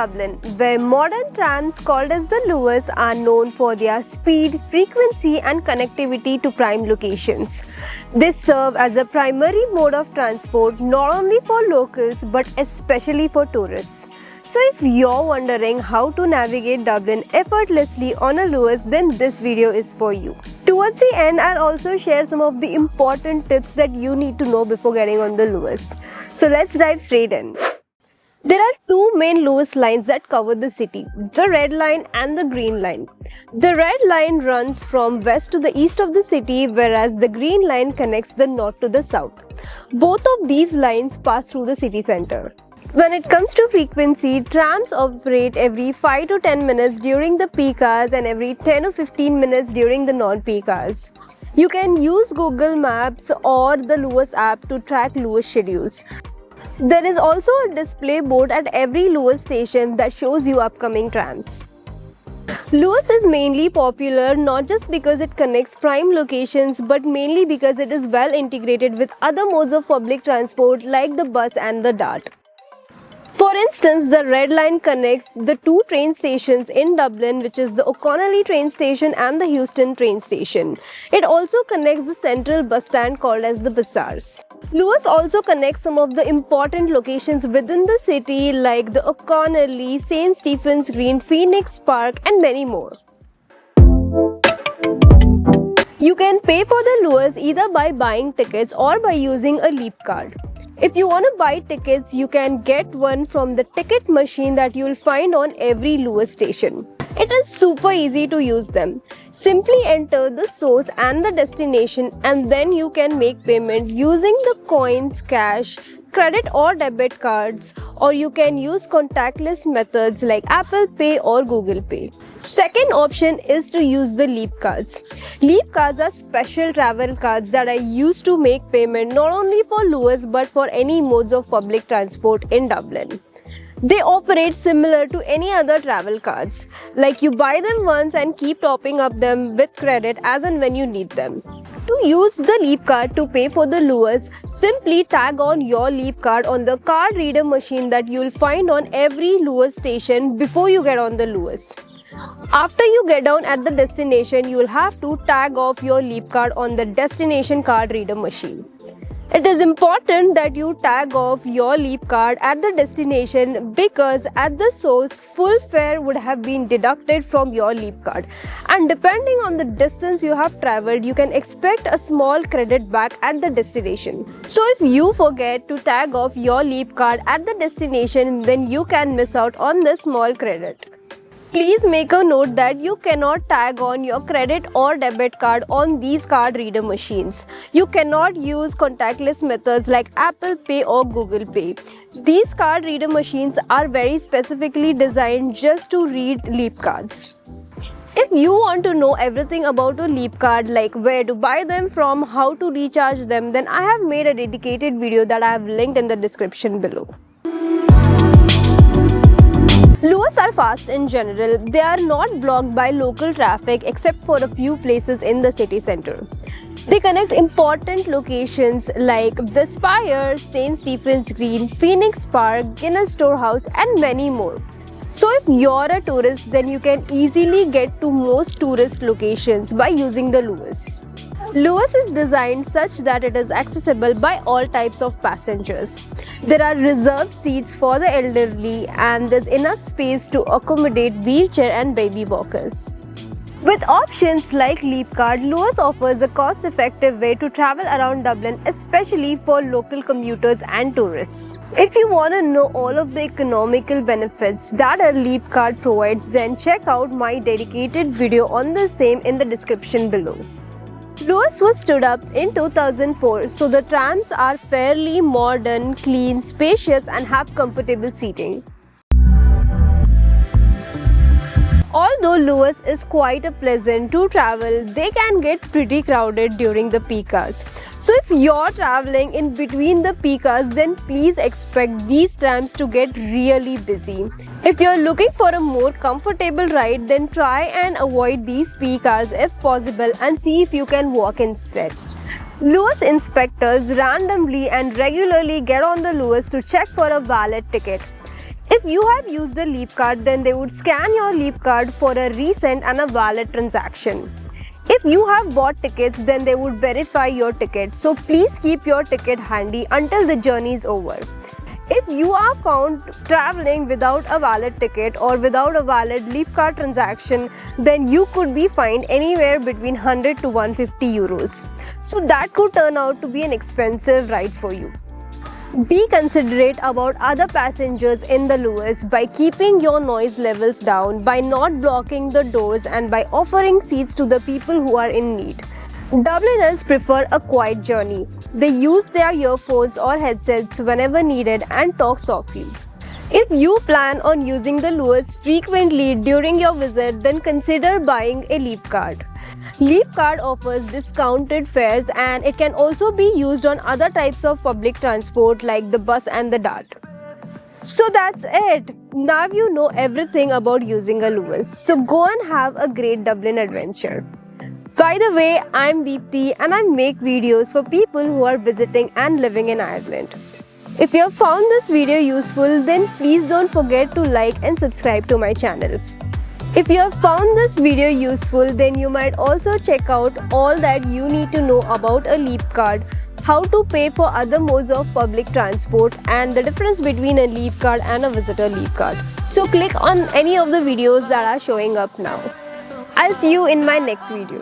Dublin, where modern trams called as the Luas are known for their speed, frequency and connectivity to prime locations. They serve as a primary mode of transport not only for locals but especially for tourists. So if you're wondering how to navigate Dublin effortlessly on a Luas, then this video is for you. Towards the end, I'll also share some of the important tips that you need to know before getting on the Luas. So let's dive straight in. There are two main Luas lines that cover the city, the Red Line and the Green Line. The Red Line runs from west to the east of the city, whereas the Green Line connects the north to the south. Both of these lines pass through the city center. When it comes to frequency, trams operate every 5 to 10 minutes during the peak hours and every 10 or 15 minutes during the non-peak hours. You can use Google Maps or the Luas app to track Luas schedules. There is also a display board at every Luas station that shows you upcoming trams. Luas is mainly popular not just because it connects prime locations but mainly because it is well integrated with other modes of public transport like the bus and the DART. For instance, the Red Line connects the two train stations in Dublin, which is the O'Connelly train station and the Euston train station. It also connects the central bus stand called as the Bazaars. Luas also connects some of the important locations within the city like the O'Connelly, St. Stephen's Green, Phoenix Park and many more. You can pay for the Luas either by buying tickets or by using a Leap card. If you want to buy tickets, you can get one from the ticket machine that you will find on every Luas station. It is super easy to use them. Simply enter the source and the destination and then you can make payment using the coins, cash, credit or debit cards, or you can use contactless methods like Apple Pay or Google Pay. Second option is to use the Leap cards. Leap cards are special travel cards that are used to make payment not only for Luas but for any modes of public transport in Dublin. They operate similar to any other travel cards, like you buy them once and keep topping up them with credit as and when you need them. To use the Leap card to pay for the Luas, simply tag on your Leap card on the card reader machine that you will find on every Luas station before you get on the Luas. After you get down at the destination, you will have to tag off your Leap card on the destination card reader machine. It is important that you tag off your Leap card at the destination because at the source, full fare would have been deducted from your Leap card. And depending on the distance you have traveled, you can expect a small credit back at the destination. So if you forget to tag off your Leap card at the destination, then you can miss out on the small credit. Please make a note that you cannot tag on your credit or debit card on these card reader machines. You cannot use contactless methods like Apple Pay or Google Pay. These card reader machines are very specifically designed just to read Leap cards. If you want to know everything about a Leap card, like where to buy them from, how to recharge them, then I have made a dedicated video that I have linked in the description below. Luas are fast in general. They are not blocked by local traffic except for a few places in the city center. They connect important locations like the Spire, St. Stephen's Green, Phoenix Park, Guinness Storehouse and many more. So if you're a tourist, then you can easily get to most tourist locations by using the Luas. Luas is designed such that it is accessible by all types of passengers. There are reserved seats for the elderly and there's enough space to accommodate wheelchair and baby walkers. With options like Leap card, Luas offers a cost-effective way to travel around Dublin, especially for local commuters and tourists. If you want to know all of the economical benefits that a Leap card provides, then check out my dedicated video on the same in the description below. Luas was stood up in 2004, so the trams are fairly modern, clean, spacious and have comfortable seating. Although Luas is quite pleasant to travel, they can get pretty crowded during the peak hours. So if you're traveling in between the peak hours, then please expect these trams to get really busy. If you're looking for a more comfortable ride, then try and avoid these peak hours if possible and see if you can walk instead. Luas inspectors randomly and regularly get on the Luas to check for a valid ticket. If If you have used a Leap card, then they would scan your Leap card for a recent and a valid transaction. If you have bought tickets, then they would verify your ticket. So please keep your ticket handy until the journey is over. If you are found traveling without a valid ticket or without a valid Leap card transaction, then you could be fined anywhere between 100 to 150 euros. So that could turn out to be an expensive ride for you. Be considerate about other passengers in the Luas by keeping your noise levels down, by not blocking the doors, and by offering seats to the people who are in need. Dubliners prefer a quiet journey. They use their earphones or headsets whenever needed and talk softly. If you plan on using the Luas frequently during your visit, then consider buying a Leap card. Leap card offers discounted fares and it can also be used on other types of public transport like the bus and the DART. So that's it. Now you know everything about using a Luas. So go and have a great Dublin adventure. By the way, I'm Deepthi and I make videos for people who are visiting and living in Ireland. If you have found this video useful, then please don't forget to like and subscribe to my channel. If you have found this video useful, then you might also check out all that you need to know about a Leap card, how to pay for other modes of public transport, and the difference between a Leap card and a visitor Leap card. So click on any of the videos that are showing up now. I'll see you in my next video.